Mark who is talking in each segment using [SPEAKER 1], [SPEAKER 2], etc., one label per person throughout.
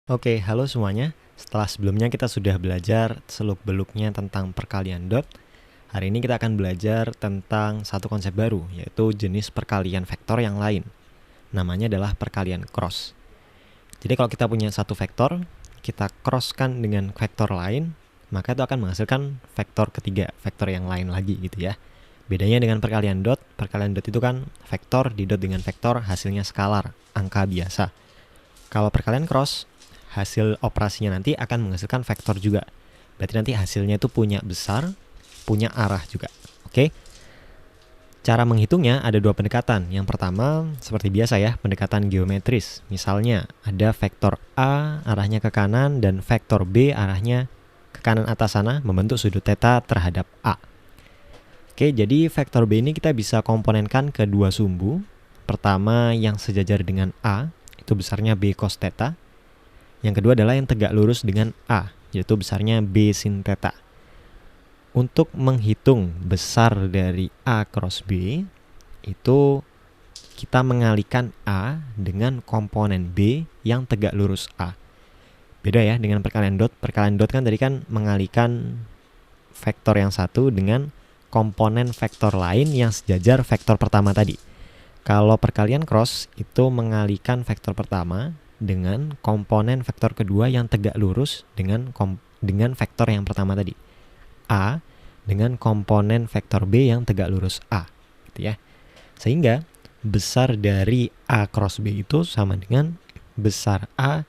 [SPEAKER 1] Oke, halo semuanya. Setelah sebelumnya kita sudah belajar seluk-beluknya tentang perkalian dot, hari ini kita akan belajar tentang satu konsep baru, yaitu jenis perkalian vektor yang lain. Namanya adalah perkalian cross. Jadi kalau kita punya satu vektor, kita crosskan dengan vektor lain, maka itu akan menghasilkan vektor ketiga, vektor yang lain lagi gitu ya. Bedanya dengan perkalian dot itu kan vektor didot dengan vektor, hasilnya skalar, angka biasa. Kalau perkalian cross, hasil operasinya nanti akan menghasilkan vektor juga. Berarti nanti hasilnya itu punya besar, punya arah juga. Oke? Cara menghitungnya ada dua pendekatan. Yang pertama, seperti biasa ya, pendekatan geometris. Misalnya, ada vektor A arahnya ke kanan dan vektor B arahnya ke kanan atas sana membentuk sudut theta terhadap A. Oke, jadi vektor B ini kita bisa komponenkan ke dua sumbu. Pertama yang sejajar dengan A, itu besarnya B cos theta. Yang kedua adalah yang tegak lurus dengan A, yaitu besarnya B sin theta. Untuk menghitung besar dari A cross B, itu kita mengalihkan A dengan komponen B yang tegak lurus A. Beda ya dengan perkalian dot. Perkalian dot kan tadi kan mengalihkan vektor yang satu dengan komponen vektor lain yang sejajar vektor pertama tadi. Kalau perkalian cross itu mengalihkan vektor pertama dengan komponen vektor kedua yang tegak lurus dengan vektor yang pertama tadi. A dengan komponen vektor B yang tegak lurus A. Gitu ya. Sehingga besar dari A cross B itu sama dengan besar A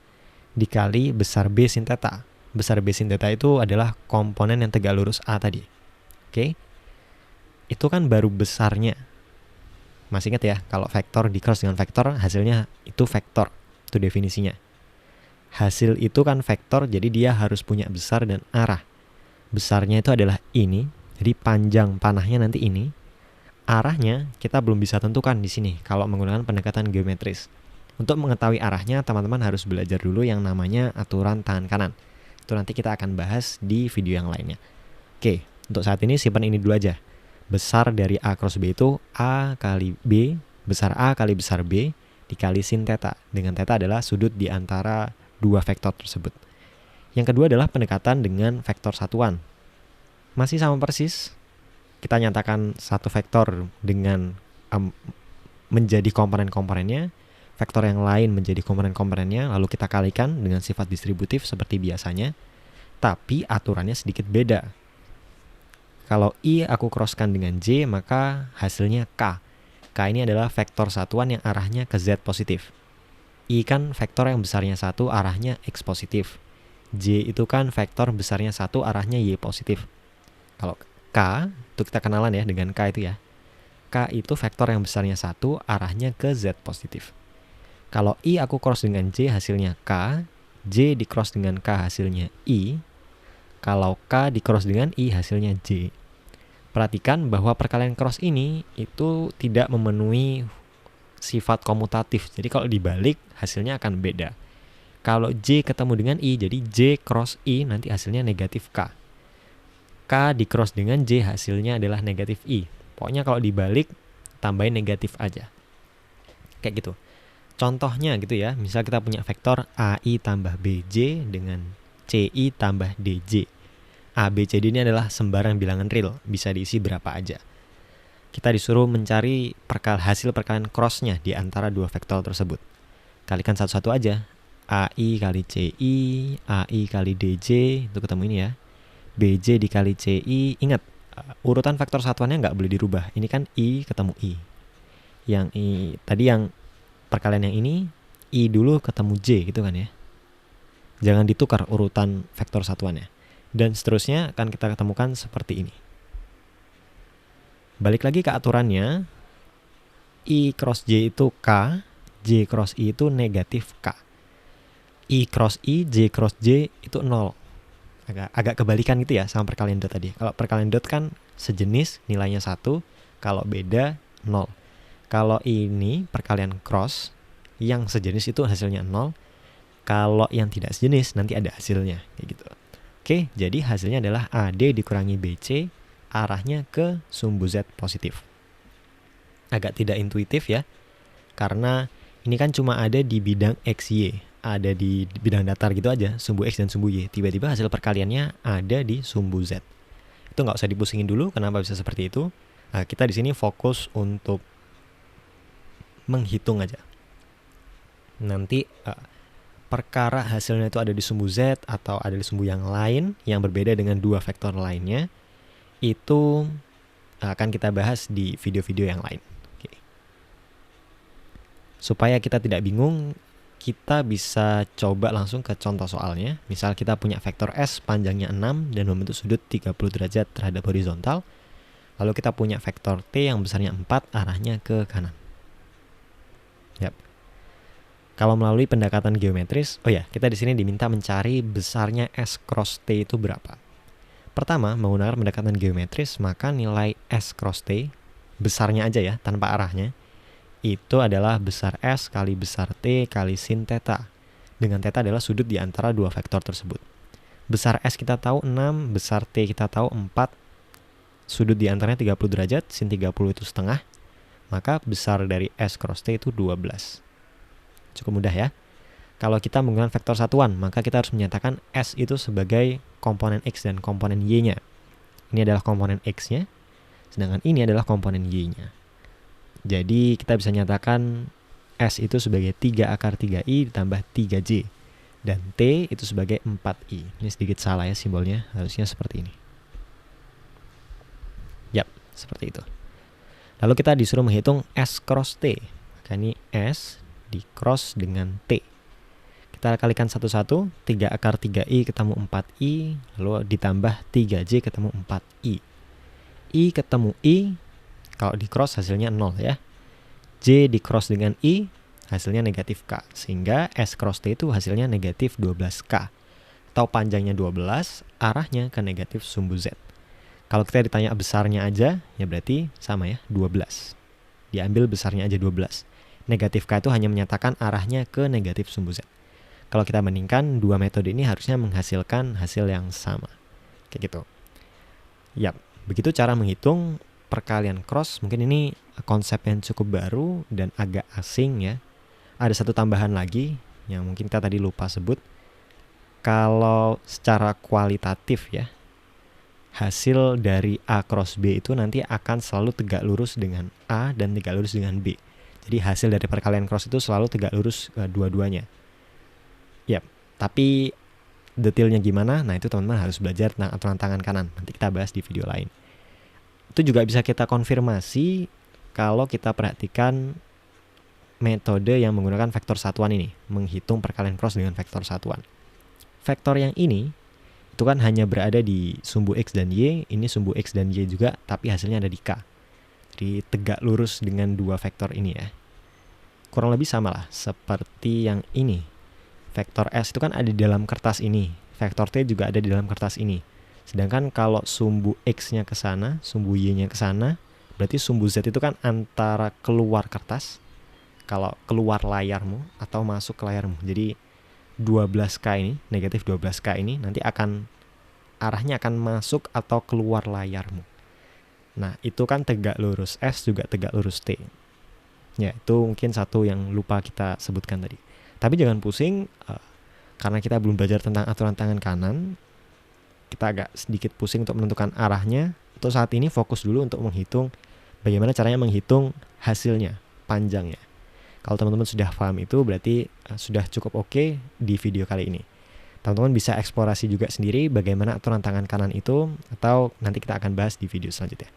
[SPEAKER 1] dikali besar B sin theta. Besar B sin theta itu adalah komponen yang tegak lurus A tadi. Oke. Itu kan baru besarnya. Masih ingat ya, kalau vektor di cross dengan vektor, hasilnya itu vektor. Itu definisinya. Hasil itu kan vektor, jadi dia harus punya besar dan arah. Besarnya itu adalah ini, jadi panjang panahnya nanti ini. Arahnya kita belum bisa tentukan di sini kalau menggunakan pendekatan geometris. Untuk mengetahui arahnya, teman-teman harus belajar dulu yang namanya aturan tangan kanan. Itu nanti kita akan bahas di video yang lainnya. Oke, untuk saat ini simpan ini dulu aja. Besar dari A cross B itu A kali B, besar A kali besar B, dikali sin theta. Dengan theta adalah sudut di antara dua vektor tersebut. Yang kedua adalah pendekatan dengan vektor satuan. Masih sama persis. Kita nyatakan satu vektor dengan menjadi komponen-komponennya, vektor yang lain menjadi komponen-komponennya, lalu kita kalikan dengan sifat distributif seperti biasanya. Tapi aturannya sedikit beda. Kalau I aku crosskan dengan J, maka hasilnya K. K ini adalah vektor satuan yang arahnya ke Z positif. I kan vektor yang besarnya 1, arahnya X positif. J itu kan vektor besarnya 1, arahnya Y positif. Kalau K, itu kita kenalan ya dengan K itu ya. K itu vektor yang besarnya 1, arahnya ke Z positif. Kalau I aku cross dengan J, hasilnya K. J di cross dengan K, hasilnya I. Kalau K di cross dengan I, hasilnya J. Perhatikan bahwa perkalian cross ini itu tidak memenuhi sifat komutatif. Jadi kalau dibalik, hasilnya akan beda. Kalau J ketemu dengan I, jadi J cross I nanti hasilnya negatif K. K di cross dengan J, hasilnya adalah negatif I. Pokoknya kalau dibalik, tambahin negatif aja. Kayak gitu. Contohnya gitu ya, misal kita punya vektor AI tambah BJ dengan CI tambah DJ. A, B, C, D ini adalah sembarang bilangan real, bisa diisi berapa aja. Kita disuruh mencari hasil perkalian crossnya di antara dua vektor tersebut. Kalikan satu-satu aja. AI kali CI, AI kali DJ, itu ketemu ini ya. BJ dikali CI, ingat, urutan vektor satuannya nggak boleh dirubah. Ini kan I ketemu I. Yang I, tadi yang perkalian yang ini, I dulu ketemu J gitu kan ya. Jangan ditukar urutan vektor satuannya. Dan seterusnya akan kita ketemukan seperti ini. Balik lagi ke aturannya, I cross J itu K, J cross I itu negatif K. I cross I, J cross J itu 0. Agak kebalikan gitu ya sama perkalian dot tadi. Kalau perkalian dot kan sejenis nilainya 1, kalau beda 0. Kalau ini perkalian cross, yang sejenis itu hasilnya 0. Kalau yang tidak sejenis nanti ada hasilnya kayak gitu. Oke, jadi hasilnya adalah AD dikurangi BC, arahnya ke sumbu Z positif. Agak tidak intuitif ya. Karena ini kan cuma ada di bidang XY, ada di bidang datar gitu aja, sumbu X dan sumbu Y. Tiba-tiba hasil perkaliannya ada di sumbu Z. Itu nggak usah dipusingin dulu kenapa bisa seperti itu. Nah, kita di sini fokus untuk menghitung aja. Nanti perkara hasilnya itu ada di sumbu Z atau ada di sumbu yang lain yang berbeda dengan dua vektor lainnya, itu akan kita bahas di video-video yang lain. Oke. Supaya kita tidak bingung, kita bisa coba langsung ke contoh soalnya. Misal kita punya vektor S panjangnya 6 dan membentuk sudut 30 derajat terhadap horizontal. Lalu kita punya vektor T yang besarnya 4 arahnya ke kanan. Yap. Kalau melalui pendekatan geometris, kita di sini diminta mencari besarnya S cross T itu berapa. Pertama, menggunakan pendekatan geometris, maka nilai S cross T, besarnya aja ya, tanpa arahnya, itu adalah besar S kali besar T kali sin theta. Dengan theta adalah sudut di antara dua vektor tersebut. Besar S kita tahu 6, besar T kita tahu 4, sudut di antaranya 30 derajat, sin 30 itu setengah, maka besar dari S cross T itu 12. Cukup mudah ya. Kalau kita menggunakan vektor satuan, maka kita harus menyatakan S itu sebagai komponen X dan komponen Y-nya. Ini adalah komponen X-nya, sedangkan ini adalah komponen Y-nya. Jadi kita bisa nyatakan S itu sebagai 3 akar 3I ditambah 3J. Dan T itu sebagai 4I. Ini sedikit salah ya simbolnya, harusnya seperti ini. Yap, seperti itu. Lalu kita disuruh menghitung S cross T. Maka ini S di cross dengan T. Kita kalikan satu-satu, 3 akar 3I ketemu 4I, lalu ditambah 3J ketemu 4I. I ketemu I, kalau di cross hasilnya 0 ya. J di cross dengan I, hasilnya negatif K. Sehingga S cross T itu hasilnya negatif 12K. Atau panjangnya 12, arahnya ke negatif sumbu Z. Kalau kita ditanya besarnya aja, ya berarti sama ya, 12. Diambil besarnya aja 12. Negatif K itu hanya menyatakan arahnya ke negatif sumbu Z. Kalau kita bandingkan, dua metode ini harusnya menghasilkan hasil yang sama. Kayak gitu. Yap, begitu cara menghitung perkalian cross. Mungkin ini konsep yang cukup baru dan agak asing ya. Ada satu tambahan lagi yang mungkin kita tadi lupa sebut. Kalau secara kualitatif ya, hasil dari A cross B itu nanti akan selalu tegak lurus dengan A dan tegak lurus dengan B. Jadi hasil dari perkalian cross itu selalu tegak lurus dua-duanya. Yap, tapi detailnya gimana? Nah itu teman-teman harus belajar tentang aturan tangan kanan. Nanti kita bahas di video lain. Itu juga bisa kita konfirmasi kalau kita perhatikan metode yang menggunakan vektor satuan ini. Menghitung perkalian cross dengan vektor satuan. Vektor yang ini itu kan hanya berada di sumbu X dan Y. Ini sumbu X dan Y juga, tapi hasilnya ada di K. Jadi tegak lurus dengan dua vektor ini ya. Kurang lebih sama lah seperti yang ini. Vektor S itu kan ada di dalam kertas ini. Vektor T juga ada di dalam kertas ini. Sedangkan kalau sumbu X-nya ke sana, sumbu Y-nya ke sana, berarti sumbu Z itu kan antara keluar kertas, kalau keluar layarmu atau masuk ke layarmu. Jadi 12K ini, negatif 12K ini nanti arahnya akan masuk atau keluar layarmu. Nah, itu kan tegak lurus S juga tegak lurus T. Ya, itu mungkin satu yang lupa kita sebutkan tadi. Tapi jangan pusing, karena kita belum belajar tentang aturan tangan kanan, kita agak sedikit pusing untuk menentukan arahnya. Untuk saat ini fokus dulu untuk menghitung bagaimana caranya menghitung hasilnya, panjangnya. Kalau teman-teman sudah paham itu, berarti sudah cukup oke di video kali ini. Teman-teman bisa eksplorasi juga sendiri bagaimana aturan tangan kanan itu, atau nanti kita akan bahas di video selanjutnya.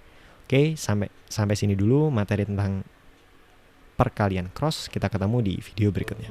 [SPEAKER 1] Oke, sampai sini dulu materi tentang perkalian cross. Kita ketemu di video berikutnya.